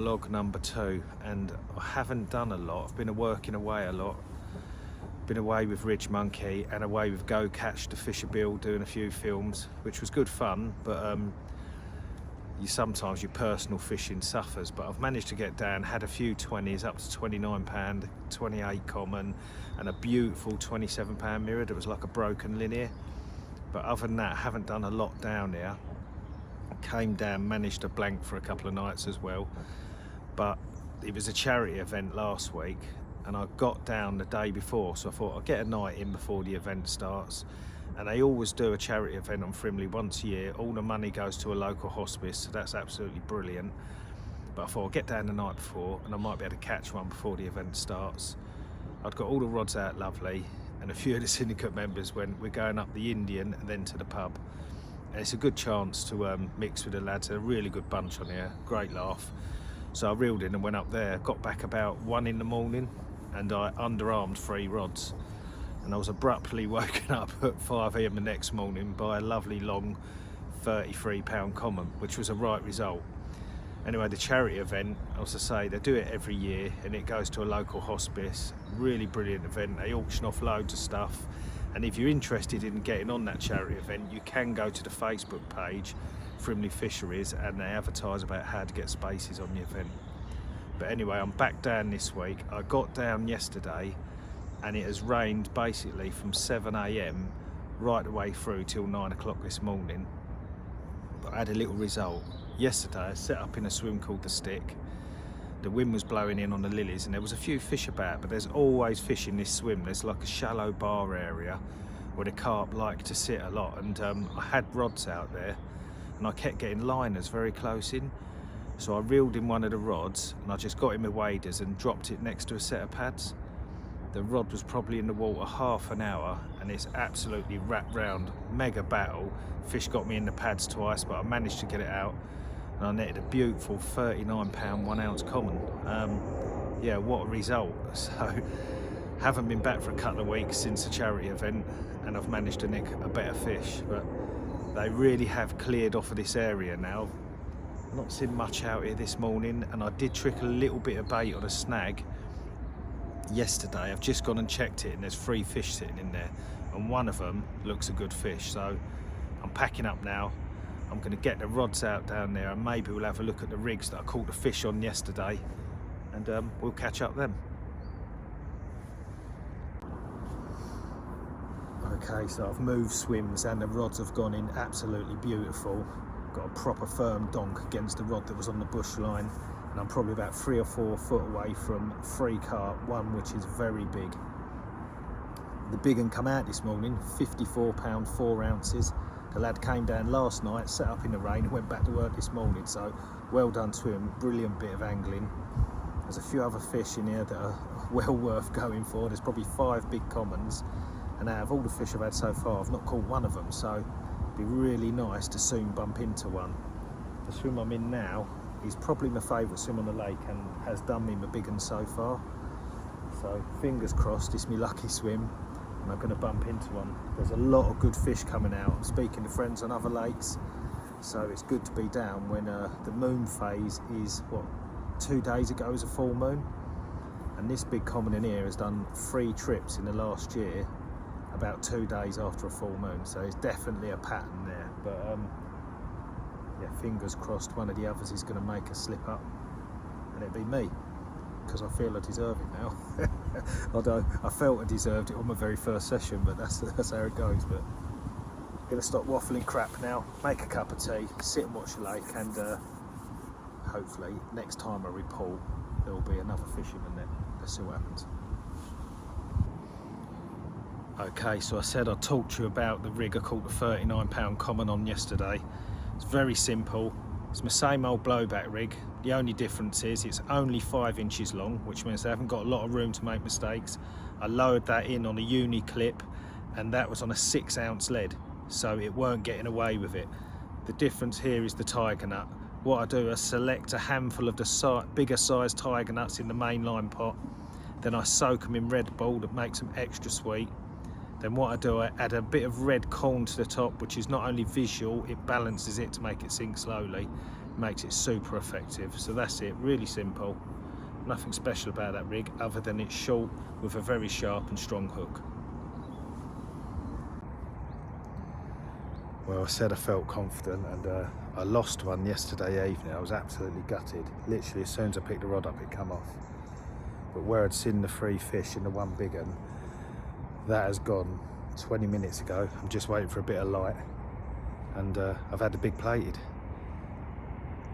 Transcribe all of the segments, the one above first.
vlog number 2, and I haven't done a lot. I've been working away a lot. Been away with RidgeMonkey and away with Go Catch to Fish a Bill, doing a few films, which was good fun, but sometimes your personal fishing suffers. But I've managed to get down, had a few 20s up to £29, 28 common, and a beautiful £27 mirror that was like a broken linear. But other than that, I haven't done a lot down here. Came down, managed to blank for a couple of nights as well, but it was a charity event last week and I got down the day before, so I thought I'd get a night in before the event starts. And they always do a charity event on Frimley once a year. All the money goes to a local hospice, so that's absolutely brilliant. But I thought I'd get down the night before and I might be able to catch one before the event starts. I'd got all the rods out lovely, and a few of the syndicate members went, we're going up the Indian and then to the pub. And it's a good chance to mix with the lads. They're a really good bunch on here, great laugh. So I reeled in and went up there, got back about 1 in the morning, and I underarmed 3 rods. And I was abruptly woken up at 5 AM the next morning by a lovely long 33-pound common, which was a right result. Anyway, the charity event, as I say, they do it every year and it goes to a local hospice. Really brilliant event. They auction off loads of stuff. And if you're interested in getting on that charity event, you can go to the Facebook page, Frimley Fisheries, and they advertise about how to get spaces on the event. But anyway, I'm back down this week. I got down yesterday and it has rained basically from 7 AM right the way through till 9 o'clock this morning. But I had a little result. Yesterday I set up in a swim called the Stick. The wind was blowing in on the lilies and there was a few fish about, but there's always fish in this swim. There's like a shallow bar area where the carp like to sit a lot, and I had rods out there and I kept getting liners very close in. So I reeled in one of the rods and I just got in my waders and dropped it next to a set of pads. The rod was probably in the water half an hour and it's absolutely wrapped round, mega battle. Fish got me in the pads twice, but I managed to get it out. And I netted a beautiful 39-pound 1 ounce common. Yeah, what a result. So haven't been back for a couple of weeks since the charity event and I've managed to nick a better fish, but they really have cleared off of this area now. Not seen much out here this morning, and I did trickle a little bit of bait on a snag yesterday. I've just gone and checked it and there's 3 fish sitting in there and one of them looks a good fish. So I'm packing up now. I'm going to get the rods out down there and maybe we'll have a look at the rigs that I caught the fish on yesterday, and we'll catch up then. Okay, so I've moved swims and the rods have gone in absolutely beautiful. Got a proper firm donk against the rod that was on the bush line, and I'm probably about 3 or 4 foot away from 3 carp, one which is very big. The big one come out this morning, 54 pound 4 ounces. The lad came down last night, set up in the rain, went back to work this morning, so well done to him, brilliant bit of angling. There's a few other fish in here that are well worth going for. There's probably 5 big commons, and out of all the fish I've had so far, I've not caught one of them, so it'd be really nice to soon bump into one. The swim I'm in now is probably my favourite swim on the lake and has done me my big one so far. So fingers crossed, it's my lucky swim and I'm going to bump into one. There's a lot of good fish coming out. I'm speaking to friends on other lakes, so it's good to be down when the moon phase is, what, 2 days ago was a full moon, and this big common in here has done 3 trips in the last year about 2 days after a full moon, so it's definitely a pattern there. But yeah, fingers crossed one of the others is going to make a slip up and it'd be me, because I feel I deserve it now. Although I felt I deserved it on my very first session, but that's how it goes. But I'm going to stop waffling crap now, make a cup of tea, sit and watch the lake, and hopefully next time I report there will be another fisherman there. Let's see what happens. Okay, so I said I'd talk to you about the rig I caught the 39-pound common on yesterday. It's very simple. It's my same old blowback rig. The only difference is it's only 5 inches long, which means I haven't got a lot of room to make mistakes. I lowered that in on a uni clip and that was on a 6 ounce lead, so it weren't getting away with it. The difference here is the tiger nut. What I do is select a handful of the bigger size tiger nuts in the mainline pot, then I soak them in Red Bull that makes them extra sweet. Then what I do, I add a bit of red corn to the top, which is not only visual, it balances it to make it sink slowly. makes it super effective. So that's it, really simple. Nothing special about that rig other than it's short with a very sharp and strong hook. Well, I said I felt confident, and I lost one yesterday evening. I was absolutely gutted. Literally as soon as I picked the rod up, it come off. But where I'd seen the 3 fish in the one big one, that has gone 20 minutes ago. I'm just waiting for a bit of light, and I've had the big plated.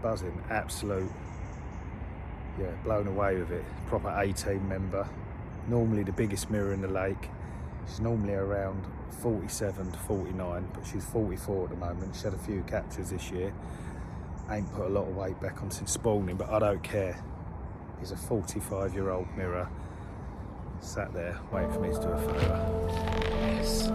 Buzzing, absolute, yeah, blown away with it. Proper 18 member. Normally the biggest mirror in the lake. She's normally around 47 to 49, but she's 44 at the moment. She had a few captures this year. Ain't put a lot of weight back on since spawning, but I don't care. It's a 45-year-old mirror sat there waiting for me to do a photo. Yes.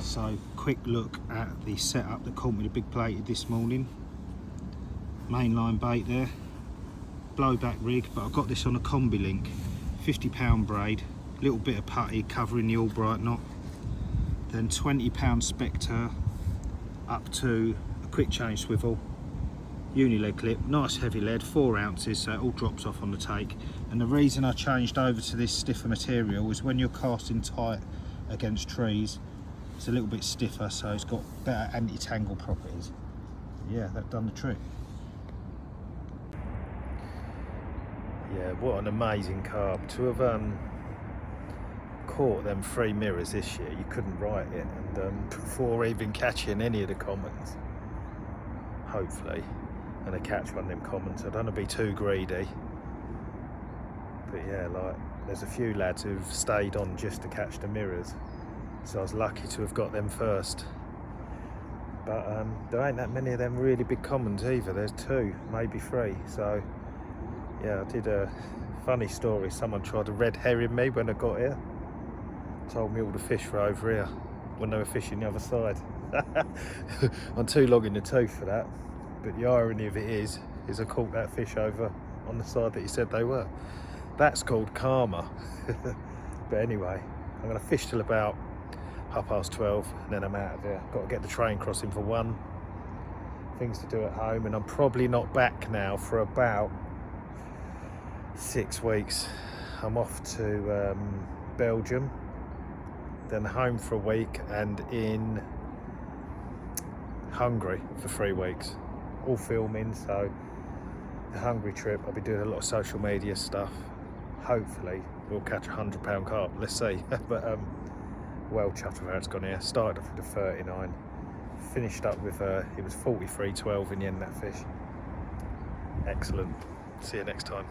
So, quick look at the setup that caught me the big plated this morning. Mainline bait there, blowback rig, but I've got this on a combi link, 50-pound braid, little bit of putty covering the Albright knot, then 20-pound Spectre up to a quick change swivel, uni-lead clip, nice heavy lead, 4 ounces, so it all drops off on the take. And the reason I changed over to this stiffer material is when you're casting tight against trees, it's a little bit stiffer, so it's got better anti-tangle properties. Yeah, that done the trick. Yeah, what an amazing carp. To have caught them 3 mirrors this year, you couldn't write it, and before even catching any of the commons, hopefully, and I catch one of them commons. I don't want to be too greedy, but yeah, like, there's a few lads who've stayed on just to catch the mirrors. So I was lucky to have got them first. But there ain't that many of them really big commons either. There's 2, maybe 3. So yeah, I did a funny story. Someone tried to red herring me when I got here. Told me all the fish were over here when they were fishing the other side. I'm too long in the tooth for that. But the irony of it is I caught that fish over on the side that he said they were. That's called karma. But anyway, I'm gonna fish till about 12:30, and then I'm out of here. Got to get the train crossing for 1. Things to do at home, and I'm probably not back now for about 6 weeks. I'm off to Belgium, then home for a week, and in Hungary for 3 weeks. All filming, so the Hungary trip, I'll be doing a lot of social media stuff. Hopefully we'll catch a 100-pound carp, let's see. But well chuffed with how it's gone here. Started off with a 39, finished up with it was 43.12 in the end, that fish. Excellent. See you next time.